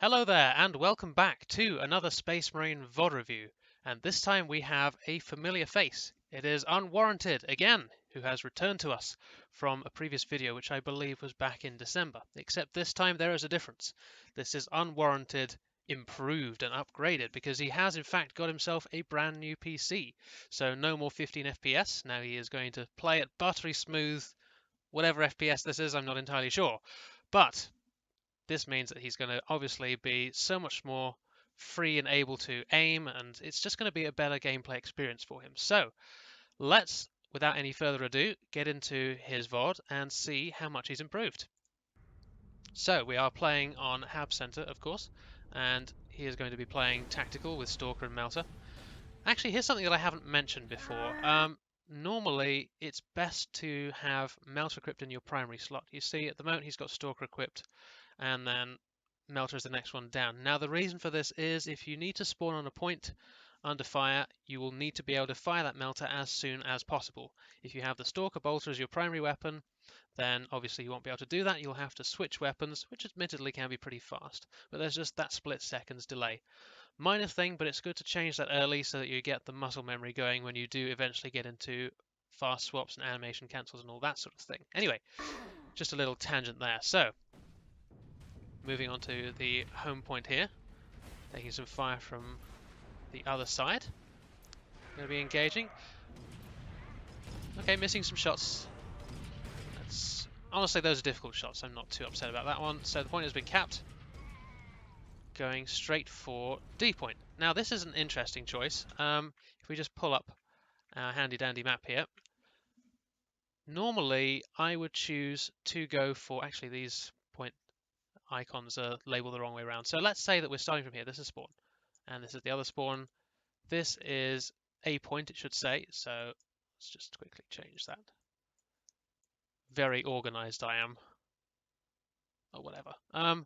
Hello there, and welcome back to another Space Marine VOD review. And this time we have a familiar face. It is UnWarranteD again, who has returned to us from a previous video, which I believe was back in December. Except this time there is a difference. This is UnWarranteD improved and upgraded because he has in fact got himself a brand new PC. So no more 15 FPS. Now he is going to play at buttery smooth, whatever FPS this is, I'm not entirely sure. But this means that he's going to obviously be so much more free and able to aim, and it's just going to be a better gameplay experience for him. So let's, without any further ado, get into his VOD and see how much he's improved. So we are playing on Hab Center, of course, and he is going to be playing tactical with Stalker and Melter. Actually, here's something that I haven't mentioned before. Normally, it's best to have Melter equipped in your primary slot. You see, at the moment he's got Stalker equipped, and then Melter is the next one down. Now the reason for this is if you need to spawn on a point under fire, you will need to be able to fire that Melter as soon as possible. If you have the Stalker Bolter as your primary weapon, then obviously you won't be able to do that. You'll have to switch weapons, which admittedly can be pretty fast, but there's just that split seconds delay. Minor thing, but it's good to change that early so that you get the muscle memory going when you do eventually get into fast swaps and animation cancels and all that sort of thing. Anyway, just a little tangent there. So moving on to the home point here, taking some fire from the other side. Going to be engaging. Okay, missing some shots. Honestly, those are difficult shots. I'm not too upset about that one. So the point has been capped. Going straight for D point. Now this is an interesting choice. If we just pull up our handy dandy map here, normally I would choose to go for, actually these point icons are labeled the wrong way around. So let's say that we're starting from here. This is spawn, and this is the other spawn. This is A point, it should say. So let's just quickly change that. Very organized I am. Or whatever.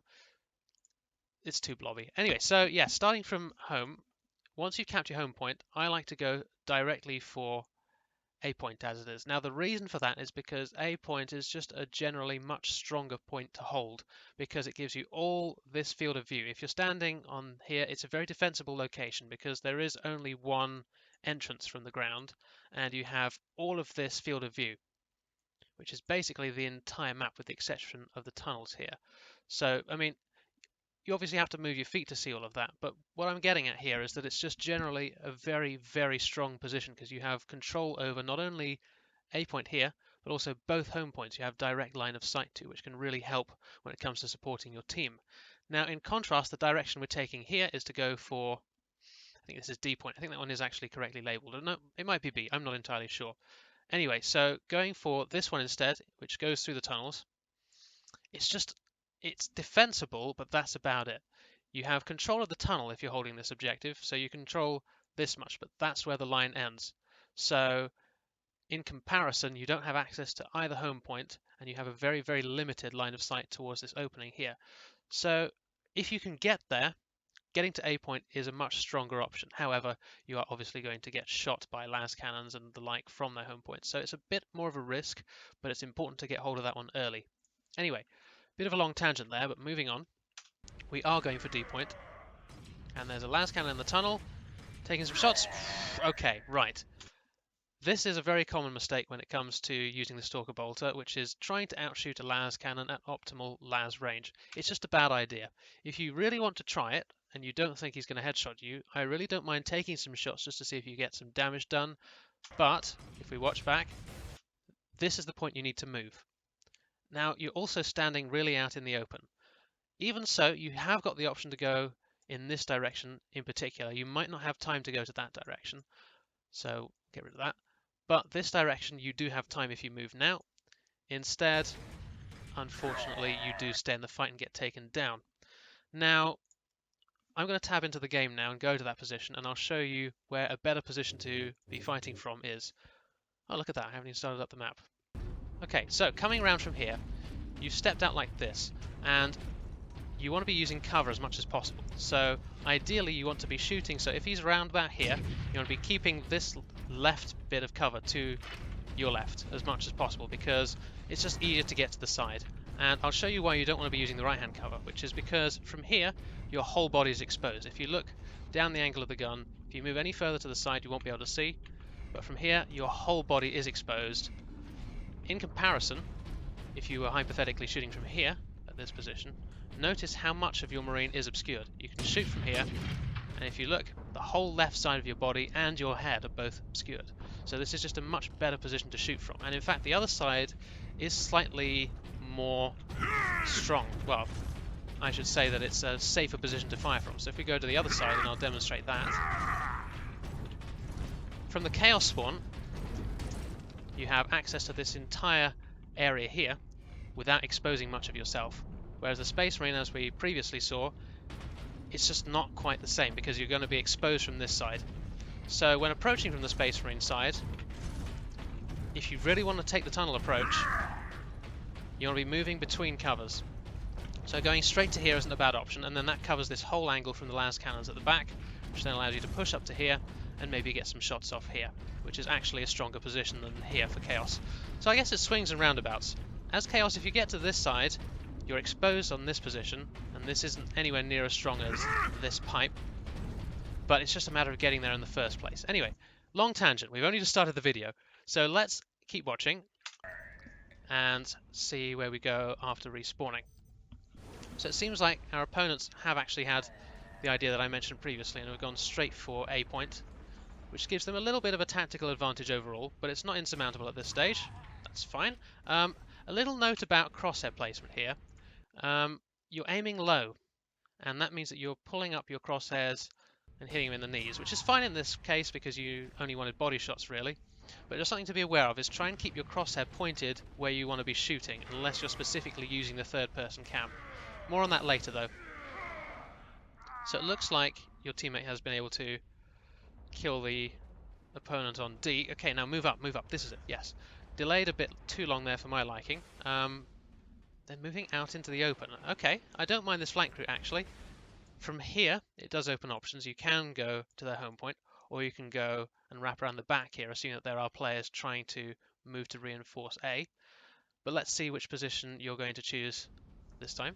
It's too blobby. Anyway, so yeah, starting from home, once you've capped your home point, I like to go directly for A point as it is. Now the reason for that is because A point is just a generally much stronger point to hold because it gives you all this field of view. If you're standing on here, it's a very defensible location because there is only one entrance from the ground and you have all of this field of view, which is basically the entire map with the exception of the tunnels here. So, I mean, you obviously have to move your feet to see all of that, but what I'm getting at here is that it's just generally a very, very strong position because you have control over not only A point here, but also both home points you have direct line of sight to, which can really help when it comes to supporting your team. Now, in contrast, the direction we're taking here is to go for, I think this is D point. I think that one is actually correctly labeled. No, it might be B. I'm not entirely sure. Anyway, so going for this one instead, which goes through the tunnels, it's defensible, but that's about it. You have control of the tunnel if you're holding this objective, so you control this much, but that's where the line ends. So in comparison, you don't have access to either home point, and you have a very, very limited line of sight towards this opening here. So if you can get there, getting to A point is a much stronger option. However, you are obviously going to get shot by las cannons and the like from their home point. So it's a bit more of a risk, but it's important to get hold of that one early. Anyway, bit of a long tangent there, but moving on. We are going for D point. And there's a las cannon in the tunnel. Taking some shots. Okay, right. This is a very common mistake when it comes to using the Stalker Bolter, which is trying to outshoot a las cannon at optimal las range. It's just a bad idea. If you really want to try it, and you don't think he's going to headshot you, I really don't mind taking some shots just to see if you get some damage done. But, if we watch back, this is the point you need to move. Now, you're also standing really out in the open. Even so, you have got the option to go in this direction in particular. You might not have time to go to that direction, so get rid of that. But this direction, you do have time if you move now. Instead, unfortunately, you do stay in the fight and get taken down. Now, I'm going to tab into the game now and go to that position, and I'll show you where a better position to be fighting from is. Oh, look at that, I haven't even started up the map. Okay, so coming around from here, you've stepped out like this, and you want to be using cover as much as possible. So ideally you want to be shooting, so if he's around about here, you want to be keeping this left bit of cover to your left as much as possible because it's just easier to get to the side. And I'll show you why you don't want to be using the right-hand cover, which is because from here, your whole body is exposed. If you look down the angle of the gun, if you move any further to the side, you won't be able to see. But from here, your whole body is exposed. In comparison, if you were hypothetically shooting from here, at this position, notice how much of your marine is obscured. You can shoot from here, and if you look, the whole left side of your body and your head are both obscured. So this is just a much better position to shoot from. And in fact, the other side is slightly more strong. Well, I should say that it's a safer position to fire from. So if we go to the other side, and I'll demonstrate that. From the Chaos spawn, you have access to this entire area here without exposing much of yourself. Whereas the Space Marine, as we previously saw, it's just not quite the same because you're going to be exposed from this side. So when approaching from the Space Marine side, if you really want to take the tunnel approach, you want to be moving between covers. So going straight to here isn't a bad option, and then that covers this whole angle from the las cannons at the back, which then allows you to push up to here and maybe get some shots off here, which is actually a stronger position than here for Chaos. So I guess it swings and roundabouts. As Chaos, if you get to this side, you're exposed on this position, and this isn't anywhere near as strong as this pipe, but it's just a matter of getting there in the first place. Anyway, long tangent, we've only just started the video, so let's keep watching and see where we go after respawning. So it seems like our opponents have actually had the idea that I mentioned previously and have gone straight for A point, which gives them a little bit of a tactical advantage overall, but it's not insurmountable at this stage. That's fine. A little note about crosshair placement here. You're aiming low, and that means that you're pulling up your crosshairs and hitting them in the knees, which is fine in this case because you only wanted body shots really. But just something to be aware of is try and keep your crosshair pointed where you want to be shooting, unless you're specifically using the third-person cam. More on that later though. So it looks like your teammate has been able to kill the opponent on D. Okay, now move up, move up. This is it, yes. Delayed a bit too long there for my liking. Then moving out into the open. Okay, I don't mind this flank route actually. From here, it does open options. You can go to their home point, or you can go and wrap around the back here, assuming that there are players trying to move to reinforce A. But let's see which position you're going to choose this time.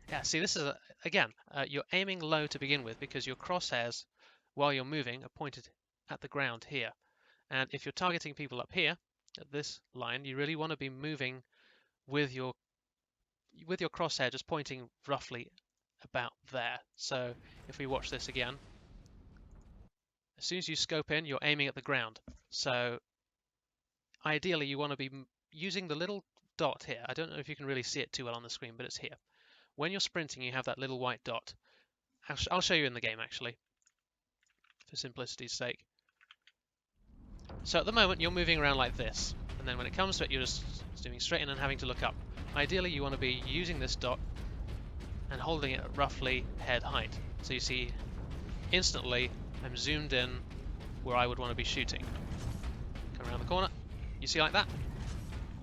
Yeah, see, this is, again, you're aiming low to begin with because your crosshairs, while you're moving, are pointed at the ground here. And if you're targeting people up here, at this line, you really want to be moving with your crosshair just pointing roughly about there. So if we watch this again, as soon as you scope in, you're aiming at the ground. So ideally, you want to be using the little dot here. I don't know if you can really see it too well on the screen, but it's here. When you're sprinting, you have that little white dot. I'll show you in the game, actually, for simplicity's sake. So at the moment, you're moving around like this, and then when it comes to it, you're just zooming straight in and having to look up. Ideally, you want to be using this dot and holding it at roughly head height. So you see, instantly, I'm zoomed in where I would want to be shooting. Come around the corner, you see like that?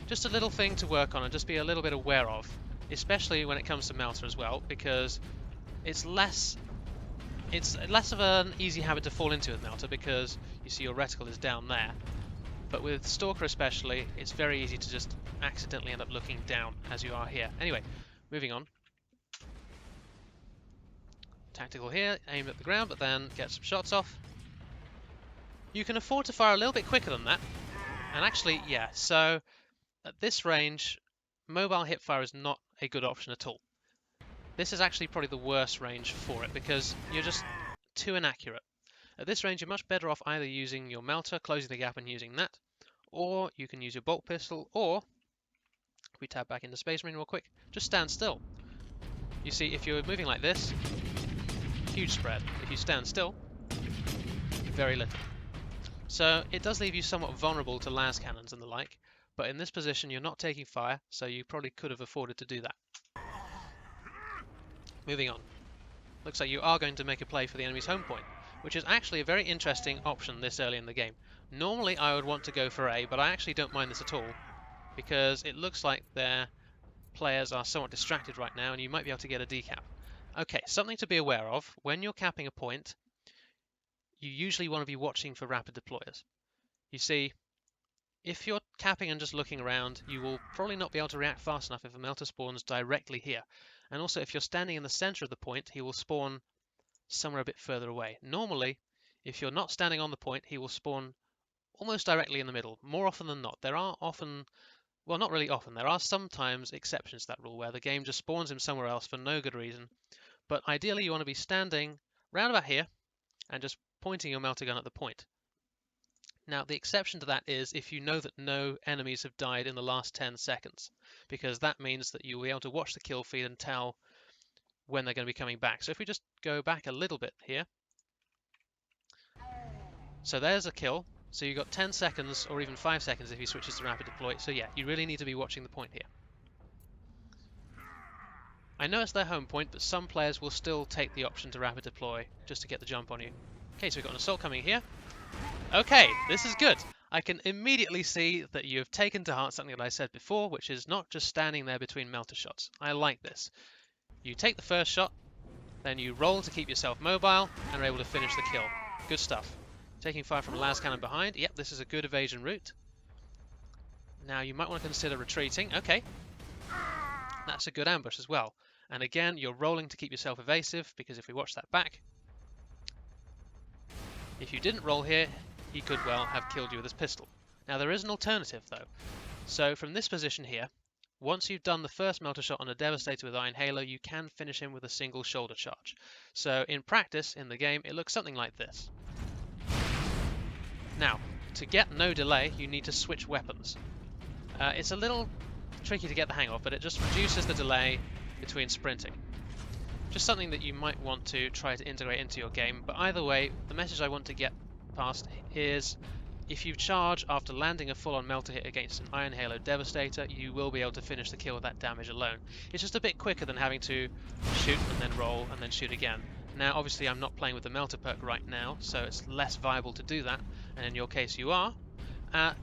Just a little thing to work on and just be a little bit aware of, especially when it comes to Melta as well, because it's less of an easy habit to fall into with Melta because you see your reticle is down there. But with Stalker especially, it's very easy to just accidentally end up looking down as you are here. Anyway, moving on. Tactical here, aim at the ground, but then get some shots off. You can afford to fire a little bit quicker than that. And actually, yeah, so at this range, mobile hipfire is not a good option at all. This is actually probably the worst range for it because you're just too inaccurate. At this range, you're much better off either using your Melta, closing the gap and using that, or you can use your bolt pistol, or, if we tab back into Space Marine real quick, just stand still. You see, if you're moving like this, huge spread. If you stand still, very little. So it does leave you somewhat vulnerable to las cannons and the like, but in this position you're not taking fire, so you probably could have afforded to do that. Moving on. Looks like you are going to make a play for the enemy's home point, which is actually a very interesting option this early in the game. Normally I would want to go for A, but I actually don't mind this at all, because it looks like their players are somewhat distracted right now and you might be able to get a decap. Okay, something to be aware of, when you're capping a point, you usually want to be watching for rapid deployers. You see, if you're capping and just looking around, you will probably not be able to react fast enough if a melter spawns directly here. And also, if you're standing in the center of the point, he will spawn somewhere a bit further away. Normally, if you're not standing on the point, he will spawn almost directly in the middle, more often than not. There are often, well, not really often, there are sometimes exceptions to that rule where the game just spawns him somewhere else for no good reason. But ideally, you want to be standing round about here and just pointing your melter gun at the point. Now, the exception to that is if you know that no enemies have died in the last 10 seconds, because that means that you'll be able to watch the kill feed and tell when they're going to be coming back. So if we just go back a little bit here. So there's a kill. So you've got 10 seconds or even 5 seconds if he switches to rapid deploy. So yeah, you really need to be watching the point here. I know it's their home point, but some players will still take the option to rapid deploy just to get the jump on you. Okay, so we've got an assault coming here. Okay, this is good. I can immediately see that you have taken to heart something that I said before, which is not just standing there between melter shots. I like this. You take the first shot, then you roll to keep yourself mobile, and are able to finish the kill. Good stuff. Taking fire from a las cannon behind. Yep, this is a good evasion route. Now you might want to consider retreating. Okay. That's a good ambush as well. And again, you're rolling to keep yourself evasive, because if we watch that back, if you didn't roll here, he could well have killed you with his pistol. Now there is an alternative though. So from this position here, once you've done the first melter shot on a Devastator with Iron Halo, you can finish him with a single shoulder charge. So in practice, in the game, it looks something like this. Now, to get no delay, you need to switch weapons. It's a little tricky to get the hang of, but it just reduces the delay between sprinting. Just something that you might want to try to integrate into your game, but either way, the message I want to get past is if you charge after landing a full-on melter hit against an Iron Halo Devastator, you will be able to finish the kill with that damage alone. It's just a bit quicker than having to shoot and then roll and then shoot again. Now, obviously, I'm not playing with the melter perk right now, so it's less viable to do that, and in your case you are.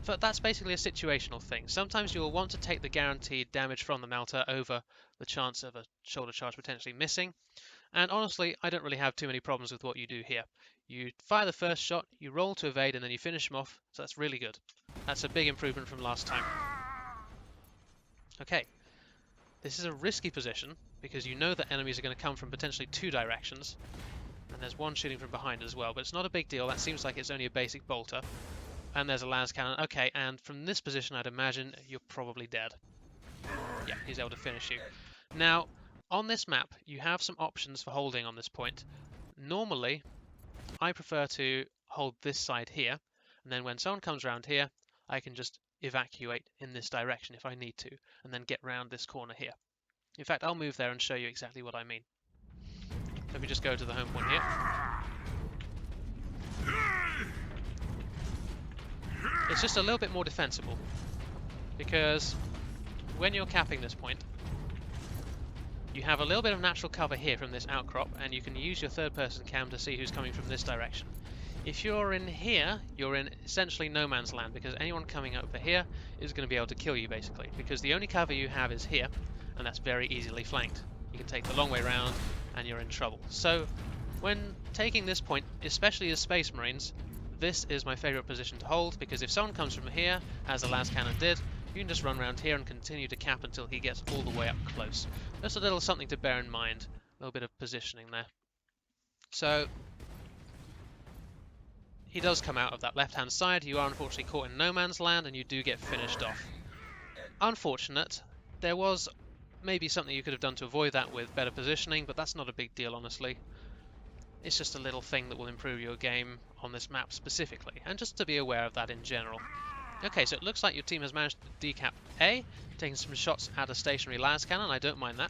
But that's basically a situational thing. Sometimes you'll want to take the guaranteed damage from the melter over the chance of a shoulder charge potentially missing. And honestly, I don't really have too many problems with what you do here. You fire the first shot, you roll to evade, and then you finish him off, so that's really good. That's a big improvement from last time. Okay, this is a risky position, because you know that enemies are going to come from potentially two directions, and there's one shooting from behind as well, but it's not a big deal. That seems like it's only a basic bolter. And there's a las cannon. Okay, and from this position, I'd imagine you're probably dead. Yeah, he's able to finish you. Now, on this map, you have some options for holding on this point. Normally, I prefer to hold this side here, and then when someone comes around here, I can just evacuate in this direction if I need to, and then get round this corner here. In fact, I'll move there and show you exactly what I mean. Let me just go to the home point here. It's just a little bit more defensible, because when you're capping this point, you have a little bit of natural cover here from this outcrop, and you can use your third-person cam to see who's coming from this direction. If you're in here, you're in essentially no man's land, because anyone coming over here is going to be able to kill you, basically, because the only cover you have is here, and that's very easily flanked. You can take the long way round, and you're in trouble. So, when taking this point, especially as Space Marines, this is my favourite position to hold, because if someone comes from here, as the las cannon did, you can just run around here and continue to cap until he gets all the way up close. Just a little something to bear in mind, a little bit of positioning there. So, he does come out of that left-hand side. You are unfortunately caught in no man's land, and you do get finished off. Unfortunate. There was maybe something you could have done to avoid that with better positioning, but that's not a big deal, honestly. It's just a little thing that will improve your game on this map specifically, and just to be aware of that in general. Okay, so it looks like your team has managed to decap A, taking some shots at a stationary las cannon. I don't mind that.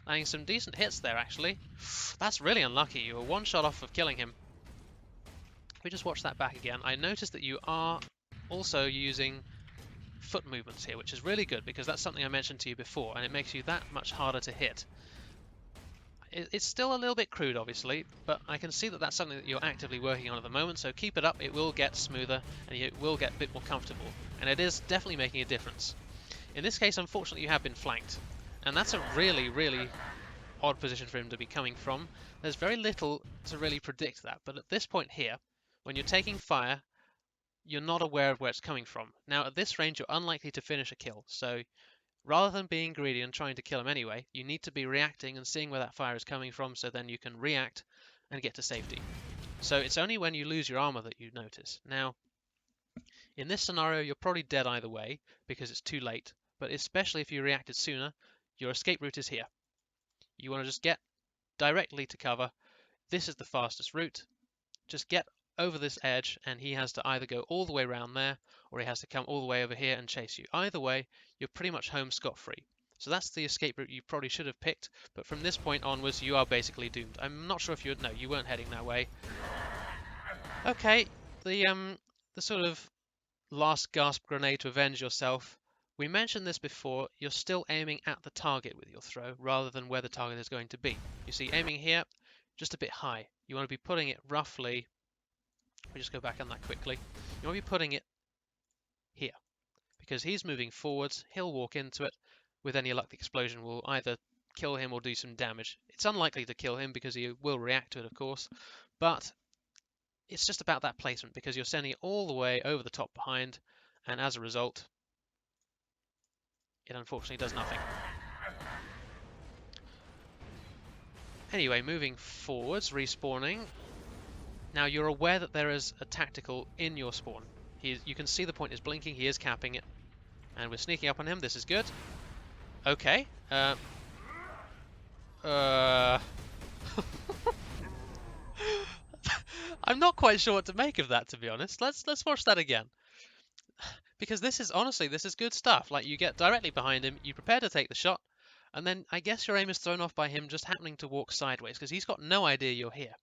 Landing some decent hits there, actually. That's really unlucky. You were one shot off of killing him. If we just watch that back again, I noticed that you are also using foot movements here, which is really good, because that's something I mentioned to you before, and it makes you that much harder to hit. It's still a little bit crude, obviously, but I can see that that's something that you're actively working on at the moment, so keep it up. It will get smoother, and it will get a bit more comfortable, and it is definitely making a difference. In this case, unfortunately, you have been flanked, and that's a really, really odd position for him to be coming from. There's very little to really predict that, but at this point here, when you're taking fire, you're not aware of where it's coming from. Now, at this range, you're unlikely to finish a kill, so rather than being greedy and trying to kill him anyway, you need to be reacting and seeing where that fire is coming from, so then you can react and get to safety. So it's only when you lose your armor that you notice. Now, in this scenario, you're probably dead either way, because it's too late, but especially if you reacted sooner, your escape route is here. You want to just get directly to cover. This is the fastest route. Just get over this edge, and he has to either go all the way around there, or he has to come all the way over here and chase you. Either way, you're pretty much home scot-free. So that's the escape route you probably should have picked, but from this point onwards, you are basically doomed. I'm not sure if you... No, you weren't heading that way. Okay, the sort of last gasp grenade to avenge yourself. We mentioned this before, you're still aiming at the target with your throw, rather than where the target is going to be. You see, aiming here, just a bit high. You want to be putting it roughly... Let me just go back on that quickly. You want to be putting it here, because he's moving forwards, he'll walk into it. With any luck, the explosion will either kill him or do some damage. It's unlikely to kill him because he will react to it, of course, but it's just about that placement, because you're sending it all the way over the top behind, and as a result, it unfortunately does nothing. Anyway, moving forwards, respawning. Now you're aware that there is a tactical in your spawn. You can see the point is blinking, he is capping it. And we're sneaking up on him, this is good. Okay. I'm not quite sure what to make of that, to be honest. Let's watch that again. Because this is, honestly, this is good stuff. Like, you get directly behind him, you prepare to take the shot, and then I guess your aim is thrown off by him just happening to walk sideways, because he's got no idea you're here.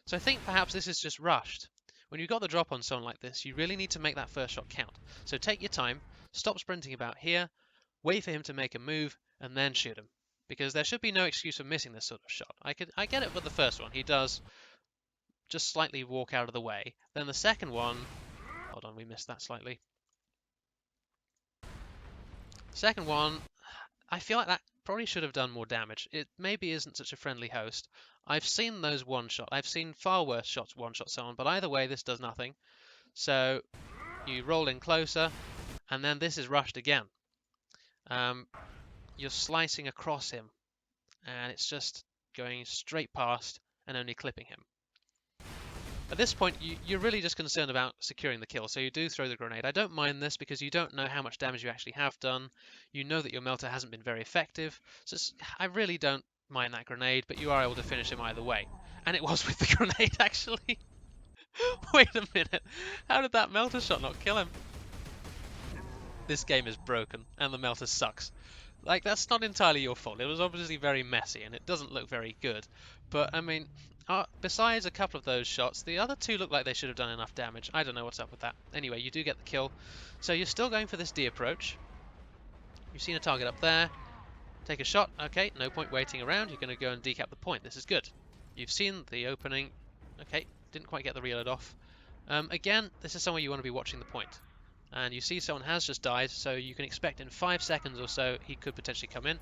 So I think perhaps this is just rushed. When you've got the drop on someone like this, you really need to make that first shot count. So take your time, stop sprinting about here, wait for him to make a move, and then shoot him. Because there should be no excuse for missing this sort of shot. I get it with the first one. He does just slightly walk out of the way. Then the second one... Hold on, we missed that slightly. Second one, I feel like that probably should have done more damage. It maybe isn't such a friendly host. I've seen those one-shot. I've seen far worse shots one-shot someone, but either way, this does nothing. So you roll in closer, and then this is rushed again. You're slicing across him, and it's just going straight past and only clipping him. At this point, you're really just concerned about securing the kill, so you do throw the grenade. I don't mind this because you don't know how much damage you actually have done. You know that your melter hasn't been very effective, so I really don't mind that grenade, but you are able to finish him either way. And it was with the grenade, actually. Wait a minute, how did that melter shot not kill him? This game is broken, and the melter sucks. Like, that's not entirely your fault. It was obviously very messy, and it doesn't look very good. But, I mean... besides a couple of those shots, the other two look like they should have done enough damage. I don't know what's up with that. Anyway, you do get the kill. So you're still going for this D approach. You've seen a target up there. Take a shot. Okay, no point waiting around. You're going to go and decap the point. This is good. You've seen the opening. Okay, didn't quite get the reload off. Again, this is somewhere you want to be watching the point. And you see someone has just died, so you can expect in 5 seconds or so he could potentially come in.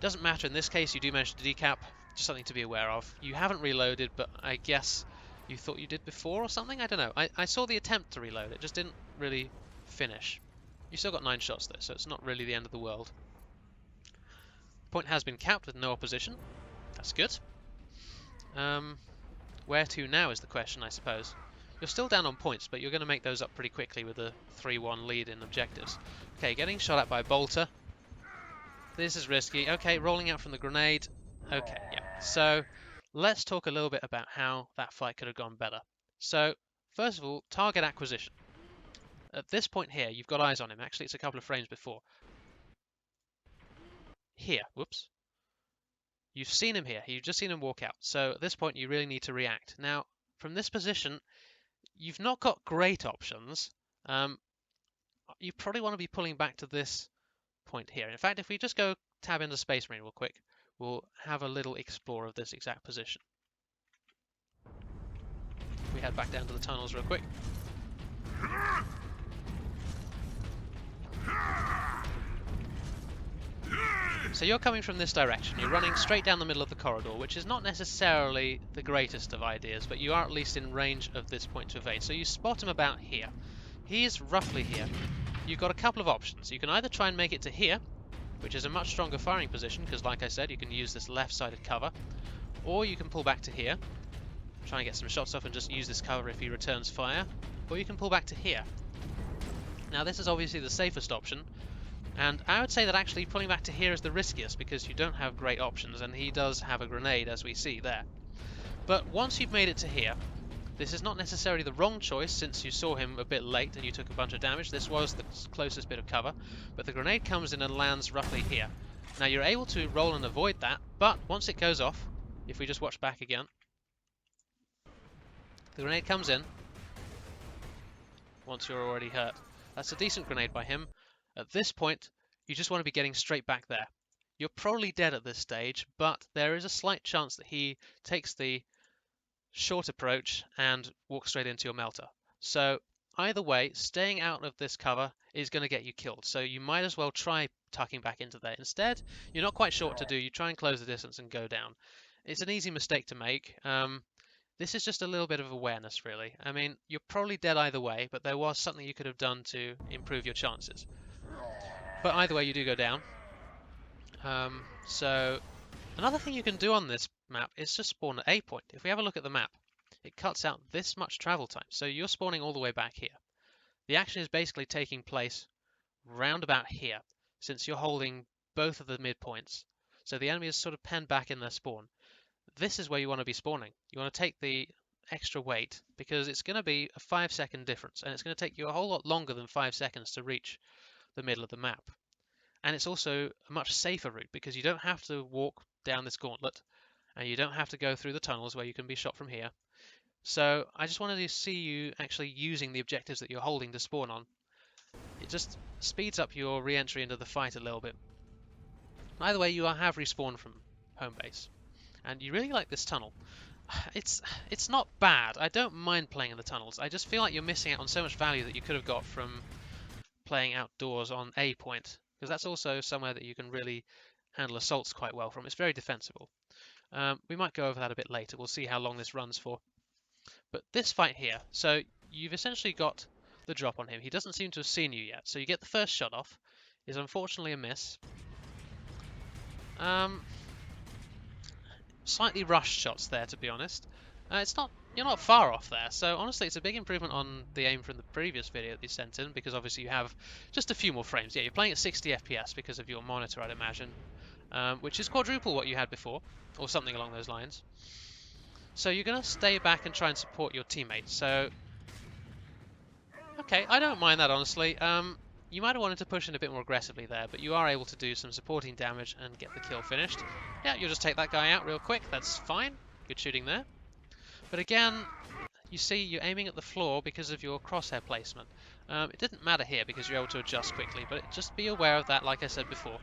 Doesn't matter in this case, you do manage to decap. Just something to be aware of. You haven't reloaded, but I guess you thought you did before or something? I don't know. I saw the attempt to reload. It just didn't really finish. You still got 9 shots though, so it's not really the end of the world. Point has been capped with no opposition. That's good. Where to now is the question, I suppose. You're still down on points, but you're going to make those up pretty quickly with a 3-1 lead in objectives. Okay, getting shot at by a bolter. This is risky. Okay, rolling out from the grenade. Okay, yeah. So let's talk a little bit about how that fight could have gone better. So first of all, target acquisition. At this point here, you've got eyes on him. Actually, it's a couple of frames before. Here, whoops. You've seen him here. You've just seen him walk out. So at this point, you really need to react. Now, from this position, you've not got great options. You probably want to be pulling back to this point here. In fact, if we just go tab into Space Marine real quick, we'll have a little explore of this exact position. We head back down to the tunnels real quick. So you're coming from this direction. You're running straight down the middle of the corridor, which is not necessarily the greatest of ideas, but you are at least in range of this point to evade. So you spot him about here. He's roughly here. You've got a couple of options. You can either try and make it to here, which is a much stronger firing position, because like I said, you can use this left-sided cover, or you can pull back to here, try and get some shots off and just use this cover if he returns fire, or you can pull back to here. Now this is obviously the safest option, and I would say that actually pulling back to here is the riskiest, because you don't have great options, and he does have a grenade, as we see there. But once you've made it to here, this is not necessarily the wrong choice, since you saw him a bit late and you took a bunch of damage. This was the closest bit of cover, but the grenade comes in and lands roughly here. Now you're able to roll and avoid that, but once it goes off, if we just watch back again, the grenade comes in once you're already hurt. That's a decent grenade by him. At this point, you just want to be getting straight back there. You're probably dead at this stage, but there is a slight chance that he takes the short approach and walk straight into your melter. So either way, staying out of this cover is going to get you killed. So you might as well try tucking back into there. Instead, you're not quite sure what to do. You try and close the distance and go down. It's an easy mistake to make. This is just a little bit of awareness, really. I mean, you're probably dead either way, but there was something you could have done to improve your chances. But either way, you do go down. So another thing you can do on this map is just spawn at A point. If we have a look at the map, it cuts out this much travel time. So you're spawning all the way back here. The action is basically taking place round about here, since you're holding both of the midpoints. So the enemy is sort of penned back in their spawn. This is where you want to be spawning. You want to take the extra weight, because it's going to be a 5-second difference, and it's going to take you a whole lot longer than 5 seconds to reach the middle of the map. And it's also a much safer route, because you don't have to walk down this gauntlet, and you don't have to go through the tunnels where you can be shot from here. So I just wanted to see you actually using the objectives that you're holding to spawn on. It just speeds up your re-entry into the fight a little bit. Either way, you have respawned from home base, and you really like this tunnel. It's not bad. I don't mind playing in the tunnels. I just feel like you're missing out on so much value that you could have got from playing outdoors on A point, because that's also somewhere that you can really handle assaults quite well from. It's very defensible. We might go over that a bit later. We'll see how long this runs for. But this fight here, so you've essentially got the drop on him. He doesn't seem to have seen you yet, so you get the first shot off. Is unfortunately a miss. Slightly rushed shots there, to be honest. You're not far off there, so honestly it's a big improvement on the aim from the previous video that you sent in, because obviously you have just a few more frames. Yeah, you're playing at 60 FPS because of your monitor, I'd imagine, which is quadruple what you had before, or something along those lines. So you're going to stay back and try and support your teammates. So, okay, I don't mind that, honestly. You might have wanted to push in a bit more aggressively there, but you are able to do some supporting damage and get the kill finished. Yeah, you'll just take that guy out real quick. That's fine. Good shooting there. But again, you see you're aiming at the floor because of your crosshair placement. It didn't matter here because you're able to adjust quickly, but just be aware of that, like I said before.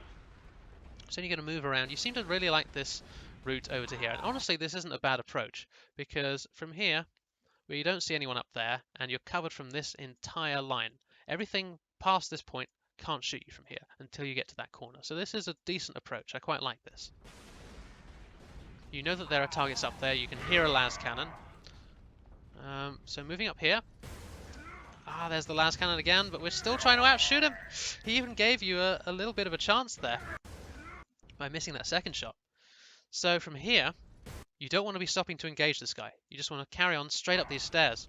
So you're going to move around. You seem to really like this route over to here. And honestly, this isn't a bad approach, because from here, where you don't see anyone up there, and you're covered from this entire line, everything past this point can't shoot you from here until you get to that corner. So this is a decent approach. I quite like this. You know that there are targets up there. You can hear a las cannon. So moving up here. Ah, there's the las cannon again, but we're still trying to outshoot him. He even gave you a little bit of a chance there by missing that second shot. So from here, you don't want to be stopping to engage this guy. You just want to carry on straight up these stairs,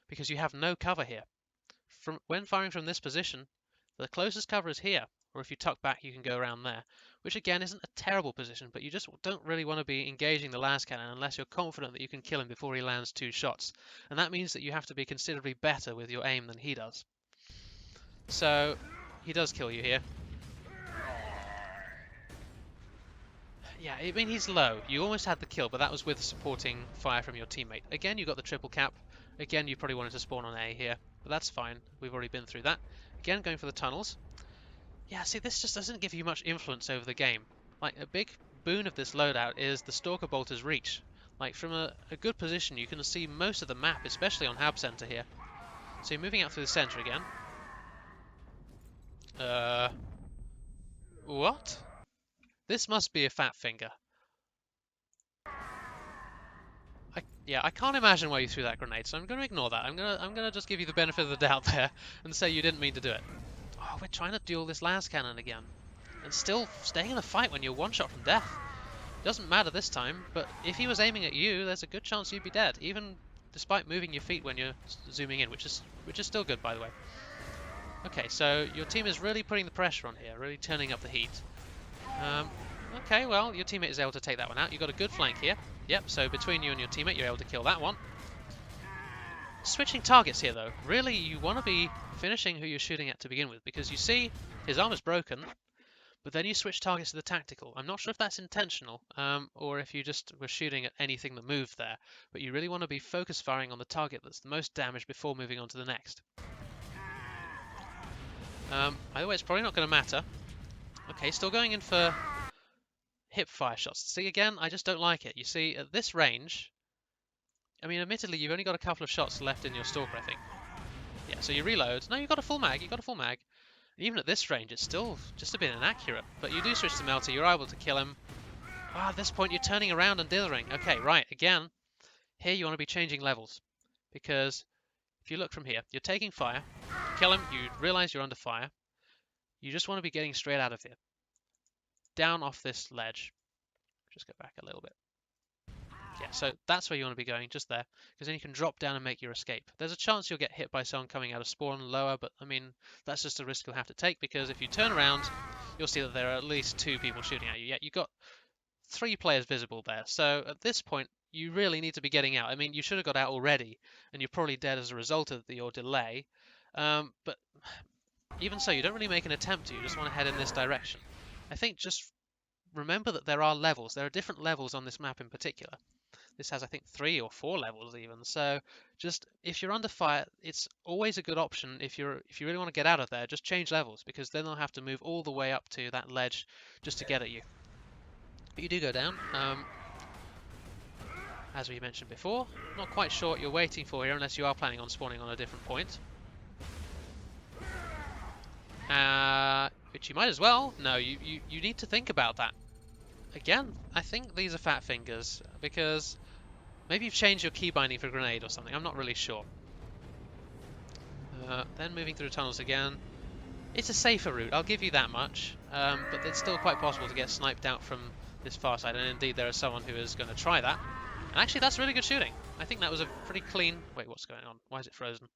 because you have no cover here. When firing from this position, the closest cover is here, or if you tuck back you can go around there, which again isn't a terrible position, but you just don't really want to be engaging the las cannon unless you're confident that you can kill him before he lands 2 shots, and that means that you have to be considerably better with your aim than he does. So he does kill you here. Yeah, I mean, he's low. You almost had the kill, but that was with supporting fire from your teammate. Again, you got the triple cap. Again, you probably wanted to spawn on A here, but that's fine. We've already been through that. Again, going for the tunnels. Yeah, see, this just doesn't give you much influence over the game. Like, a big boon of this loadout is the Stalker Bolter's reach. Like, from a good position, you can see most of the map, especially on Hab Center here. So you're moving out through the center again. What? This must be a fat finger. Yeah, I can't imagine why you threw that grenade, so I'm going to ignore that. I'm gonna just give you the benefit of the doubt there and say you didn't mean to do it. Oh, we're trying to duel this las cannon again, and still staying in the fight when you're one shot from death. Doesn't matter this time, but if he was aiming at you, there's a good chance you'd be dead, even despite moving your feet when you're zooming in, which is still good, by the way. Okay, so your team is really putting the pressure on here, really turning up the heat. Okay, well, your teammate is able to take that one out. You've got a good flank here. Yep, so between you and your teammate, you're able to kill that one. Switching targets here, though. Really, you want to be finishing who you're shooting at to begin with, because you see his armor's broken, but then you switch targets to the tactical. I'm not sure if that's intentional, or if you just were shooting at anything that moved there, but you really want to be focus firing on the target that's the most damaged before moving on to the next. Either way, it's probably not going to matter. Okay, still going in for hip fire shots. See, again, I just don't like it. You see, at this range, I mean, admittedly, you've only got a couple of shots left in your stalker, I think. Yeah, so you reload. No, you've got a full mag. You've got a full mag. Even at this range, it's still just a bit inaccurate. But you do switch to Melter. You're able to kill him. Ah, at this point, you're turning around and dithering. Okay, right. Again, here you want to be changing levels. Because if you look from here, you're taking fire. You kill him. You realize you're under fire. You just want to be getting straight out of here. Down off this ledge. Just go back a little bit. Yeah, so that's where you want to be going, just there, because then you can drop down and make your escape. There's a chance you'll get hit by someone coming out of spawn lower, but I mean, that's just a risk you'll have to take, because if you turn around, you'll see that there are at least 2 people shooting at you. Yeah, you've got 3 players visible there, so at this point, you really need to be getting out. I mean, you should have got out already, and you're probably dead as a result of your delay, but even so, you don't really make an attempt to, you just want to head in this direction. I think just remember that there are levels. There are different levels on this map in particular. This has, I think, 3 or 4 levels even. So just if you're under fire, it's always a good option if you really want to get out of there, just change levels, because then they'll have to move all the way up to that ledge just to get at you. But you do go down. As we mentioned before, not quite sure what you're waiting for here unless you are planning on spawning on a different point. Which you might as well. No, you need to think about that. Again, I think these are fat fingers, because maybe you've changed your key binding for grenade or something, I'm not really sure. Then moving through tunnels again. It's a safer route, I'll give you that much, but it's still quite possible to get sniped out from this far side, and indeed there is someone who is going to try that. And actually that's really good shooting. I think that was a pretty clean... Wait, what's going on? Why is it frozen?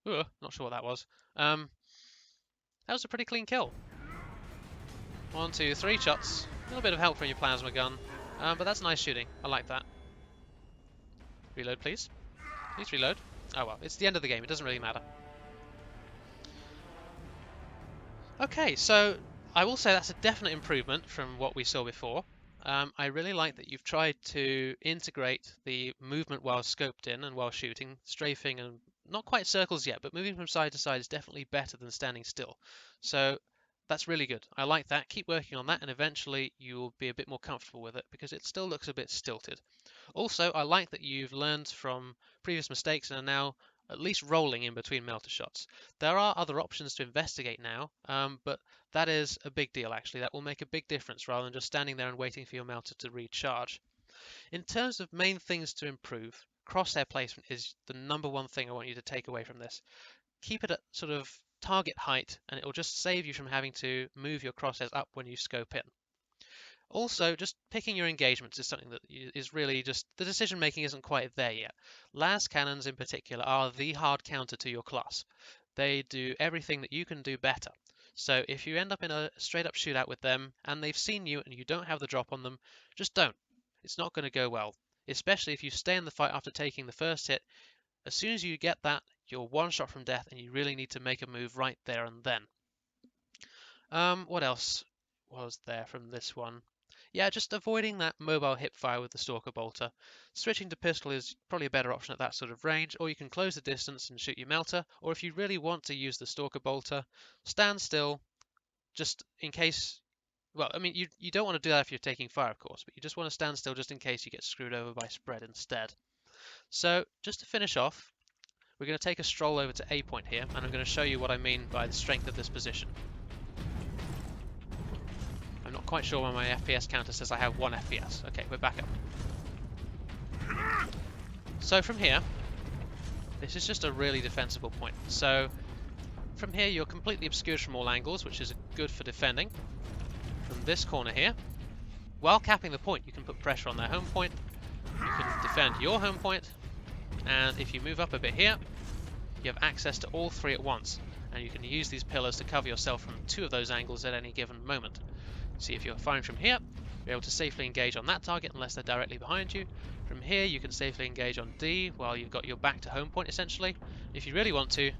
Ooh, not sure what that was. That was a pretty clean kill. 1, 2, 3 shots. A little bit of help from your plasma gun. But that's nice shooting. I like that. Reload, please. Please reload. Oh well, it's the end of the game. It doesn't really matter. Okay, so I will say that's a definite improvement from what we saw before. I really like that you've tried to integrate the movement while scoped in and while shooting, strafing, and not quite circles yet, but moving from side to side is definitely better than standing still. So that's really good. I like that. Keep working on that, and eventually you will be a bit more comfortable with it, because it still looks a bit stilted. Also, I like that you've learned from previous mistakes and are now at least rolling in between melter shots. There are other options to investigate now, but that is a big deal actually. That will make a big difference rather than just standing there and waiting for your melter to recharge. In terms of main things to improve, crosshair placement is the #1 thing I want you to take away from this. Keep it at sort of target height, and it will just save you from having to move your crosshairs up when you scope in. Also, just picking your engagements is something that is really just, the decision making isn't quite there yet. Las cannons in particular are the hard counter to your class. They do everything that you can do better. So if you end up in a straight up shootout with them and they've seen you and you don't have the drop on them, just don't. It's not going to go well, especially if you stay in the fight after taking the first hit. As soon as you get that, you're 1 shot from death and you really need to make a move right there and then. What else was there from this one? Yeah, just avoiding that mobile hip fire with the Stalker Bolter. Switching to pistol is probably a better option at that sort of range, or you can close the distance and shoot your melter, or if you really want to use the Stalker Bolter, stand still, just in case... Well, I mean, you don't want to do that if you're taking fire, of course, but you just want to stand still just in case you get screwed over by spread instead. So, just to finish off, we're going to take a stroll over to A point here, and I'm going to show you what I mean by the strength of this position. I'm not quite sure why my FPS counter says I have 1 FPS. Okay, we're back up. So from here, this is just a really defensible point. So from here you're completely obscured from all angles, which is good for defending. From this corner here, while capping the point, you can put pressure on their home point, you can defend your home point, and if you move up a bit here, you have access to all three at once, and you can use these pillars to cover yourself from two of those angles at any given moment. See, if you're firing from here, you're able to safely engage on that target unless they're directly behind you. From here, you can safely engage on D while you've got your back to home point, essentially. If you really want to,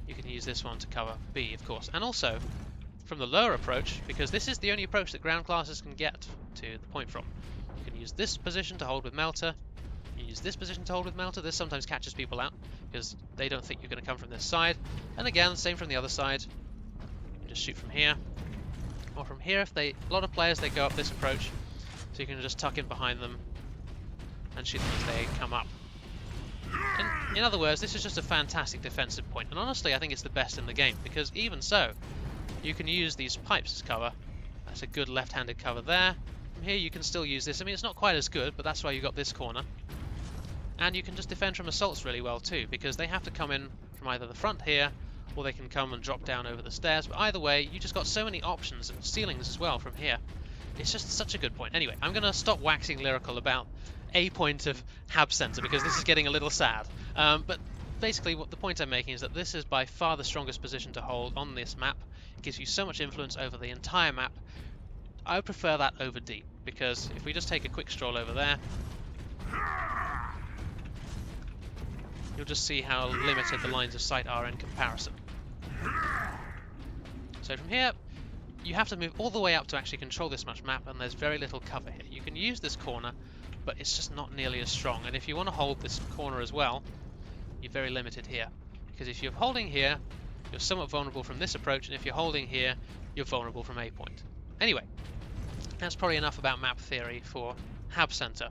you can use this one to cover B, of course. And also, from the lower approach, because this is the only approach that ground classes can get to the point from, you can use this position to hold with Melter. You use this position to hold with Melter. This sometimes catches people out because they don't think you're going to come from this side. And again, same from the other side. You can just shoot from here. Or from here, if a lot of players, they go up this approach, so you can just tuck in behind them and shoot them as they come up. In other words, this is just a fantastic defensive point, and honestly I think it's the best in the game, because even so, you can use these pipes as cover. That's a good left-handed cover there. From here you can still use this. I mean, it's not quite as good, but that's why you got this corner. And you can just defend from assaults really well too, because they have to come in from either the front here, or they can come and drop down over the stairs. But either way, you just got so many options and ceilings as well from here. It's just such a good point. Anyway, I'm going to stop waxing lyrical about a point of Hab Center, because this is getting a little sad. But basically, what the point I'm making is that this is by far the strongest position to hold on this map. It gives you so much influence over the entire map. I would prefer that over D, because if we just take a quick stroll over there, you'll just see how limited the lines of sight are in comparison. So from here, you have to move all the way up to actually control this much map, and there's very little cover here. You can use this corner, but it's just not nearly as strong. And if you want to hold this corner as well, you're very limited here. Because if you're holding here, you're somewhat vulnerable from this approach, and if you're holding here, you're vulnerable from A point. Anyway, that's probably enough about map theory for Hab Center.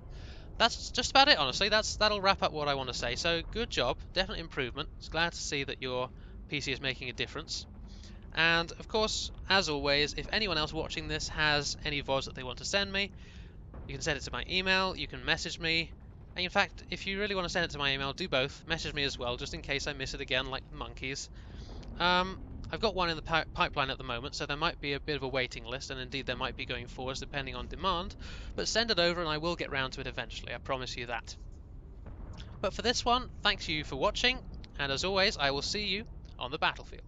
That's just about it, honestly. That'll wrap up what I want to say. So, good job. Definite improvement. It's glad to see that your PC is making a difference. And, of course, as always, if anyone else watching this has any VODs that they want to send me, you can send it to my email, you can message me. And in fact, if you really want to send it to my email, do both. Message me as well, just in case I miss it again, like the monkeys. I've got one in the pipeline at the moment, so there might be a bit of a waiting list, and indeed there might be going forwards depending on demand, but send it over and I will get round to it eventually, I promise you that. But for this one, thanks you for watching, and as always, I will see you on the battlefield.